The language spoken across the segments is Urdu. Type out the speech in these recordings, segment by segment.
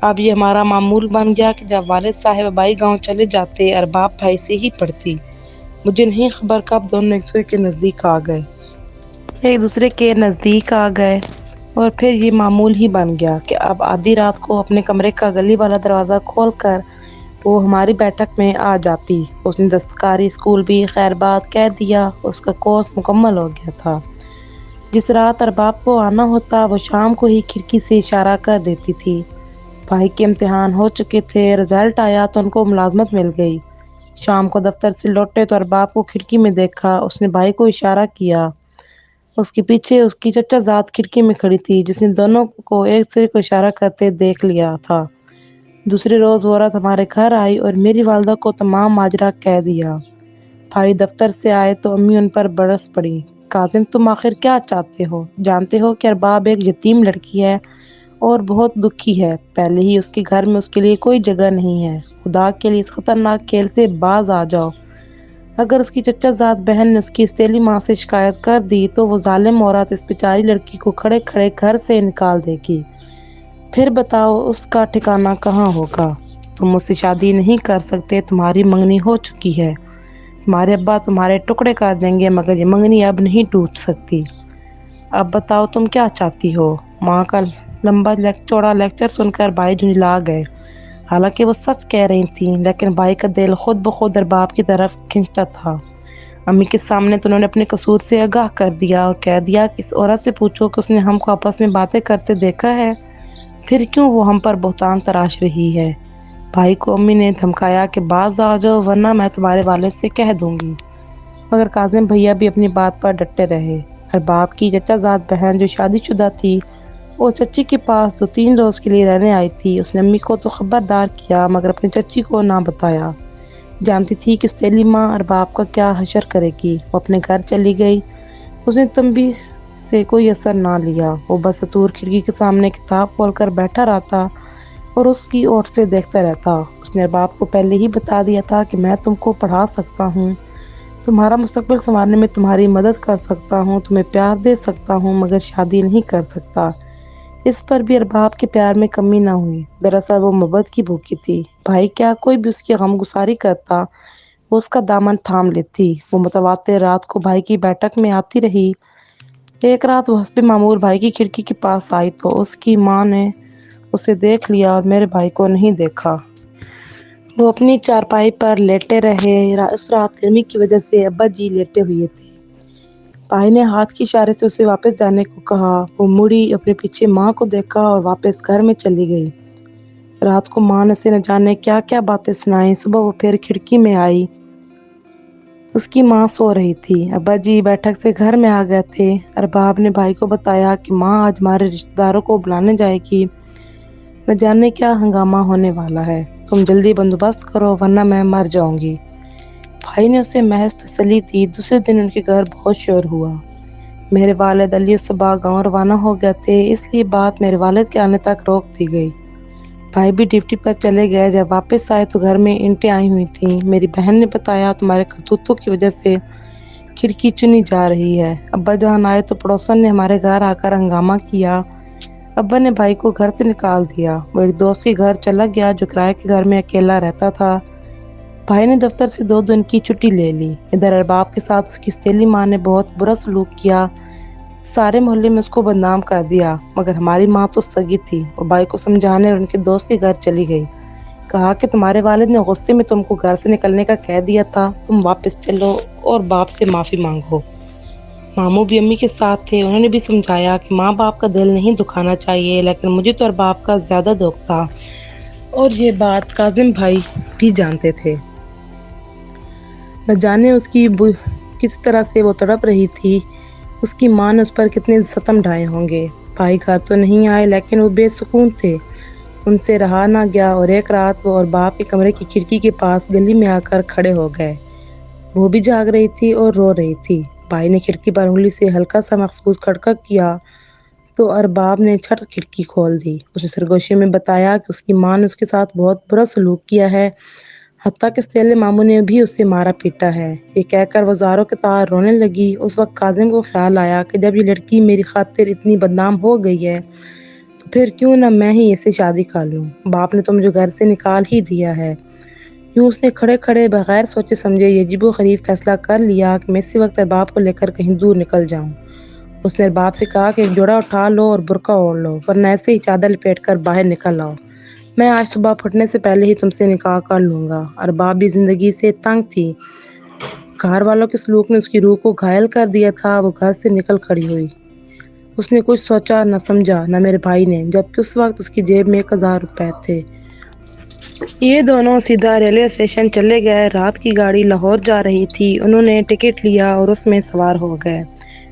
اب یہ ہمارا معمول بن گیا کہ جب والد صاحب بھائی گاؤں چلے جاتے ارباب بھائی سے ہی پڑھتی۔ مجھے نہیں خبر کب دونوں ایک دوسرے کے نزدیک آ گئے، اور پھر یہ معمول ہی بن گیا کہ اب آدھی رات کو اپنے کمرے کا گلی والا دروازہ کھول کر وہ ہماری بیٹھک میں آ جاتی۔ اس نے دستکاری اسکول بھی خیر بات کہہ دیا، اس کا کورس مکمل ہو گیا تھا۔ جس رات ارباب کو آنا ہوتا وہ شام کو ہی کھڑکی سے اشارہ کر دیتی تھی۔ بھائی کے امتحان ہو چکے تھے، رزلٹ آیا تو ان کو ملازمت مل گئی۔ شام کو دفتر سے لوٹے تو ارباب کو کھڑکی میں دیکھا، اس نے بھائی کو اشارہ کیا۔ اس کے پیچھے اس کی چچا زاد کھڑکی میں کھڑی تھی جس نے دونوں کو ایک دوسرے کو اشارہ کرتے دیکھ لیا تھا۔ دوسرے روز وہ عورت ہمارے گھر آئی اور میری والدہ کو تمام ماجرا کہہ دیا۔ بھائی دفتر سے آئے تو امی ان پر برس پڑی۔ کاظم تم آخر کیا چاہتے ہو؟ جانتے ہو کہ ارباب ایک یتیم لڑکی ہے اور بہت دکھی ہے، پہلے ہی اس کے گھر میں اس کے لیے کوئی جگہ نہیں ہے۔ خدا کے لیے اس خطرناک کھیل سے باز آ جاؤ۔ اگر اس کی چچا زاد بہن نے اس کی استیلی ماں سے شکایت کر دی تو وہ ظالم عورت اس بیچاری لڑکی کو کھڑے کھڑے گھر سے نکال دے گی۔ پھر بتاؤ اس کا ٹھکانہ کہاں ہوگا؟ تم اس سے شادی نہیں کر سکتے، تمہاری منگنی ہو چکی ہے، تمہارے ابا تمہارے ٹکڑے کر دیں گے، مگر یہ منگنی اب نہیں ٹوٹ سکتی۔ اب بتاؤ تم کیا چاہتی ہو؟ ماں کا لمبا چوڑا لیکچر سن کر بھائی جھنجلا گئے۔ حالانکہ وہ سچ کہہ رہی تھیں لیکن بھائی کا دل خود بخود ارباب کی طرف کھنچتا تھا۔ امی کے سامنے تو انہوں نے اپنے قصور سے آگاہ کر دیا اور کہہ دیا کہ اس عورت سے پوچھو کہ اس نے ہم کو آپس میں باتیں کرتے دیکھا ہے، پھر کیوں وہ ہم پر بہتان تراش رہی ہے۔ بھائی کو امی نے دھمکایا کہ باز آ جاؤ ورنہ میں تمہارے والد سے کہہ دوں گی، مگر کاظم بھیا بھی اپنی بات پر ڈٹے رہے۔ ارباب کی چچا زاد بہن جو شادی شدہ تھی وہ چچی کے پاس 2-3 روز کے لیے رہنے آئی تھی۔ اس نے امی کو تو خبردار کیا مگر اپنی چچی کو نہ بتایا۔ جانتی تھی کہ استیلی ماں ارباب کا کیا حشر کرے گی۔ وہ اپنے گھر چلی گئی۔ اس نے تنبیہ سے کوئی اثر نہ لیا، وہ بستور کھڑکی کے سامنے کتاب کھول کر بیٹھا رہتا اور اس کی اوٹ سے دیکھتا رہتا۔ اس نے ارباب کو پہلے ہی بتا دیا تھا کہ میں تم کو پڑھا سکتا ہوں، تمہارا مستقبل سنوارنے میں تمہاری مدد کر سکتا ہوں، تمہیں پیار دے سکتا ہوں، مگر شادی نہیں کر سکتا۔ اس پر بھی ارباب کے پیار میں کمی نہ ہوئی۔ دراصل وہ محبت کی بھوکی تھی۔ بھائی کیا کوئی بھی اس کی غمگساری کرتا وہ اس کا دامن تھام لیتی۔ وہ متواتر رات کو بھائی کی بیٹھک میں آتی رہی۔ ایک رات وہ حسب معمول بھائی کی کھڑکی کے پاس آئی تو اس کی ماں نے اسے دیکھ لیا اور میرے بھائی کو نہیں دیکھا۔ وہ اپنی چارپائی پر لیٹے رہے۔ اس رات گرمی کی وجہ سے ابا جی لیٹے ہوئے تھے۔ بھائی نے ہاتھ کے اشارے سے اسے واپس جانے کو کہا۔ وہ مڑی، اپنے پیچھے ماں کو دیکھا اور واپس گھر میں چلی گئی۔ رات کو ماں نے اسے نہ جانے کیا کیا باتیں سنائیں۔ صبح وہ پھر کھڑکی میں آئی، اس کی ماں سو رہی تھی۔ ابا جی بیٹھک سے گھر میں آ گئے تھے۔ ارباب نے بھائی کو بتایا کہ ماں آج ہمارے رشتہ داروں کو بلانے جائے گی، نہ جانے کیا ہنگامہ ہونے والا ہے، تم جلدی بندوبست کرو ورنہ میں مر جاؤں گی۔ بھائی نے اسے محض تسلی دی۔ دوسرے دن ان کے گھر بہت شور ہوا۔ میرے والد علی صبح گاؤں روانہ ہو گئے تھے، اس لیے بات میرے والد کے آنے تک روک دی گئی۔ بھائی بھی ڈیوٹی پر چلے گئے۔ جب واپس آئے تو گھر میں اینٹیں آئی ہوئی تھیں۔ میری بہن نے بتایا تمہارے کرتوتوں کی وجہ سے کھڑکی چنی جا رہی ہے۔ ابا جان آئے تو پڑوسن نے ہمارے گھر آ کر ہنگامہ کیا۔ ابا نے بھائی کو گھر سے نکال دیا۔ وہ ایک دوست کے گھر چلا گیا جو کرائے کے گھر میں اکیلا رہتا تھا۔ بھائی نے دفتر سے 2 دن کی چھٹی لے لی۔ ادھر ارباب کے ساتھ اس کی استیلی ماں نے بہت برا سلوک کیا، سارے محلے میں اس کو بدنام کر دیا، مگر ہماری ماں تو سگی تھی۔ وہ بھائی کو سمجھانے اور ان کے دوست کے گھر چلی گئی۔ کہا کہ تمہارے والد نے غصے میں تم کو گھر سے نکلنے کا کہہ دیا تھا، تم واپس چلو اور باپ سے معافی مانگو۔ ماموں بھی امی کے ساتھ تھے، انہوں نے بھی سمجھایا کہ ماں باپ کا دل نہیں دکھانا چاہیے، لیکن مجھے تو ارباب کا زیادہ دکھ تھا اور یہ بات کاظم بھائی بھی جانتے تھے۔ نہ جانے اس کی کس طرح سے وہ تڑپ رہی تھی، اس کی ماں نے اس پر کتنے ستم ڈھائے ہوں گے۔ بھائی گھر تو نہیں آئے لیکن وہ بے سکون تھے، ان سے رہا نہ گیا اور ایک رات وہ اور باپ کے کمرے کی کھڑکی کے پاس گلی میں آ کر کھڑے ہو گئے۔ وہ بھی جاگ رہی تھی اور رو رہی تھی۔ بھائی نے کھڑکی پر انگلی سے ہلکا سا مخصوص کھٹکا کیا تو ارباب نے چھٹ کھڑکی کھول دی۔ اس نے سرگوشی میں بتایا کہ اس کی ماں نے اس کے ساتھ بہت برا سلوک کیا ہے، حتیٰ کہ استیلے ماموں نے بھی اسے مارا پیٹا ہے۔ یہ کہہ کر وہ زاروں کے طار رونے لگی۔ اس وقت کاظم کو خیال آیا کہ جب یہ لڑکی میری خاطر اتنی بدنام ہو گئی ہے پھر کیوں نہ میں ہی اسے شادی کر لوں، باپ نے تو مجھے گھر سے نکال ہی دیا ہے۔ یوں اس نے کھڑے کھڑے بغیر سوچے سمجھے یہ عجیب و غریب فیصلہ کر لیا کہ میں اسی وقت ارباب کو لے کر کہیں دور نکل جاؤں۔ اس نے ارباب سے کہا کہ ایک جوڑا اٹھا لو اور برقع اوڑھ لو، ورنہ ایسے ہی چادر لپیٹ کر باہر نکل آؤ، میں آج صبح پھٹنے سے پہلے ہی تم سے نکاح کر لوں گا۔ ارباب بھی زندگی سے تنگ تھی، گھر والوں کے سلوک نے اس کی روح کو گھائل کر دیا تھا۔ وہ گھر سے نکل کھڑی ہوئی، اس نے کچھ سوچا نہ سمجھا نہ میرے بھائی نے، جبکہ اس وقت اس کی جیب میں 1000 روپے تھے۔ یہ دونوں سیدھا ریلوے اسٹیشن چلے گئے۔ رات کی گاڑی لاہور جا رہی تھی، انہوں نے ٹکٹ لیا اور اس میں سوار ہو گئے۔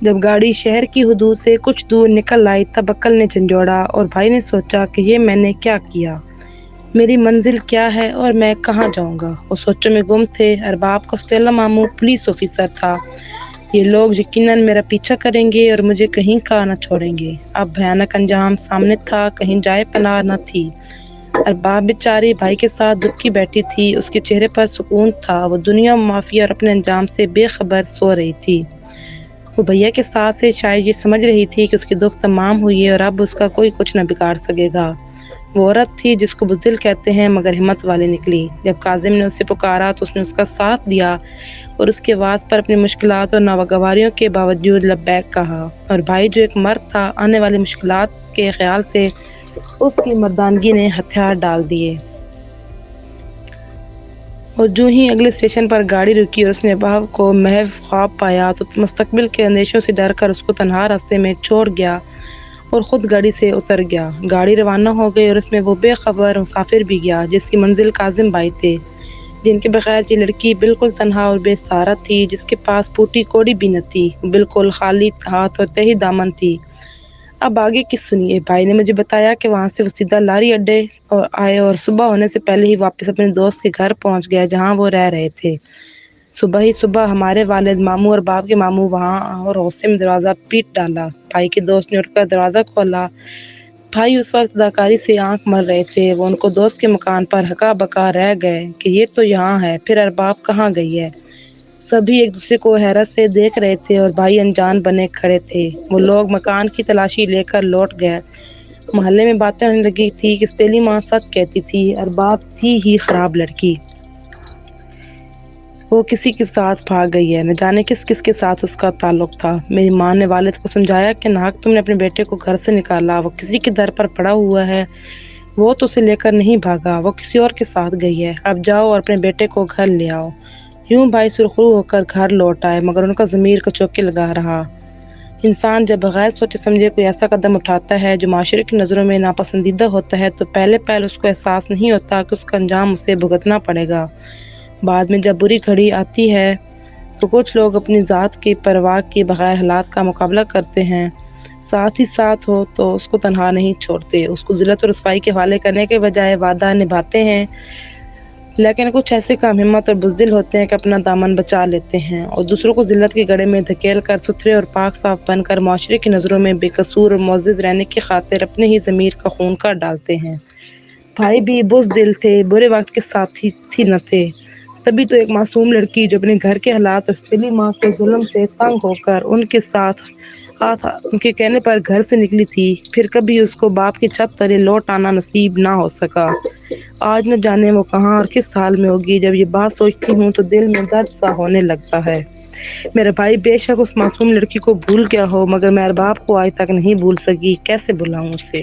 جب گاڑی شہر کی حدود سے کچھ دور نکل آئی تب عقل نے جھنجھوڑا اور بھائی نے سوچا کہ یہ میں نے کیا کیا، میری منزل کیا ہے اور میں کہاں جاؤں گا۔ وہ سوچوں میں گم تھے۔ ارباب کا سوتیلا ماموں پولیس آفیسر تھا، یہ لوگ یقیناً میرا پیچھا کریں گے اور مجھے کہیں کا نہ چھوڑیں گے۔ اب بھیانک انجام سامنے تھا، کہیں جائے پناہ نہ تھی۔ ارباب بیچاری بھائی کے ساتھ دبکی بیٹھی تھی، اس کے چہرے پر سکون تھا، وہ دنیا معافی اور اپنے انجام سے بے خبر سو رہی تھی۔ وہ بھیا کے ساتھ سے شاید یہ سمجھ رہی تھی کہ اس کی دکھ تمام ہوئی ہے اور اب اس کا کوئی کچھ نہ بگاڑ سکے گا۔ وہ عورت تھی جس کو بزدل کہتے ہیں مگر ہمت والی نکلی۔ جب کاظم نے اسے پکارا تو اس نے اس کا ساتھ دیا اور اس کے آواز پر اپنی مشکلات اور ناگواریوں کے باوجود لبیک کہا، اور بھائی جو ایک مرد تھا، آنے والی مشکلات کے خیال سے اس کی مردانگی نے ہتھیار ڈال دیے۔ اور جو ہی اگلے اسٹیشن پر گاڑی رکی اور اس نے ارباب کو محو خواب پایا تو مستقبل کے اندیشوں سے ڈر کر اس کو تنہا راستے میں چھوڑ گیا اور خود گاڑی سے اتر گیا۔ گاڑی روانہ ہو گئی اور اس میں وہ بے خبر مسافر بھی گیا جس کی منزل کاظم بھائی تھے، جن کے بغیر یہ لڑکی بالکل تنہا اور بے سہارا تھی، جس کے پاس پوٹی کوڑی بھی نہ تھی، بالکل خالی ہاتھ اور تہی دامن تھی۔ اب آگے کی سنیے۔ بھائی نے مجھے بتایا کہ وہاں سے وہ سیدھا لاری اڈے آئے اور صبح ہونے سے پہلے ہی واپس اپنے دوست کے گھر پہنچ گیا جہاں وہ رہ رہے تھے۔ صبح ہی صبح ہمارے والد ماموں اور باپ کے ماموں وہاں اور غصے میں دروازہ پیٹ ڈالا۔ بھائی کے دوست نے اٹھ کر دروازہ کھولا۔ بھائی اس وقت اداکاری سے آنکھ مل رہے تھے، وہ ان کو دوست کے مکان پر ہکا بکا رہ گئے کہ یہ تو یہاں ہے، پھر ارباب کہاں گئی ہے۔ سبھی ایک دوسرے کو حیرت سے دیکھ رہے تھے اور بھائی انجان بنے کھڑے تھے۔ وہ لوگ مکان کی تلاشی لے کر لوٹ گئے۔ محلے میں باتیں ہونے لگی تھی کہ سوتیلی ماں سچ کہتی تھی، ارباب تھی ہی خراب لڑکی، وہ کسی کے ساتھ بھاگ گئی ہے، نہ جانے کس کس کے ساتھ اس کا تعلق تھا۔ میری ماں نے والد کو سمجھایا کہ ناک تم نے اپنے بیٹے کو گھر سے نکالا، وہ کسی کے در پر پڑا ہوا ہے، وہ تو اسے لے کر نہیں بھاگا، وہ کسی اور کے ساتھ گئی ہے، اب جاؤ اور اپنے بیٹے کو گھر لے آؤ۔ یوں بھائی سرخرو ہو کر گھر لوٹ آئے مگر ان کا ضمیر کچوکے لگا رہا۔ انسان جب بغیر سوچے سمجھے کوئی ایسا قدم اٹھاتا ہے جو معاشرے کی نظروں میں ناپسندیدہ ہوتا ہے تو پہلے اس کو احساس نہیں ہوتا کہ اس کا انجام اسے بھگتنا پڑے گا۔ بعد میں جب بری گھڑی آتی ہے تو کچھ لوگ اپنی ذات کی پرواہ کیے بغیر حالات کا مقابلہ کرتے ہیں، ساتھ ہی ساتھ ہو تو اس کو تنہا نہیں چھوڑتے، اس کو ذلت اور رسوائی کے حوالے کرنے کے بجائے وعدہ نبھاتے ہیں۔ لیکن کچھ ایسے کام ہمت اور بزدل ہوتے ہیں کہ اپنا دامن بچا لیتے ہیں اور دوسروں کو ذلت کے گڑھے میں دھکیل کر ستھرے اور پاک صاف بن کر معاشرے کی نظروں میں بے قصور اور معزز رہنے کی خاطر اپنے ہی ضمیر کا خون کر ڈالتے ہیں۔ بھائی بھی بزدل تھے، برے وقت کے ساتھی تھی نہ تھے، تبھی تو ایک معصوم لڑکی جو اپنے گھر کے حالات اور سوتیلی ماں کے ظلم سے تنگ ہو کر ان کے ساتھ ان کے کہنے پر گھر سے نکلی تھی، پھر کبھی اس کو باپ کی چھت تلے لوٹ آنا نصیب نہ ہو سکا۔ آج نہ جانے وہ کہاں اور کس حال میں ہوگی۔ جب یہ بات سوچتی ہوں تو دل میں درد سا ہونے لگتا ہے۔ میرا بھائی بے شک اس معصوم لڑکی کو بھول گیا ہو مگر میں ارباب کو آج تک نہیں بھول سکی، کیسے بھلاؤں اسے۔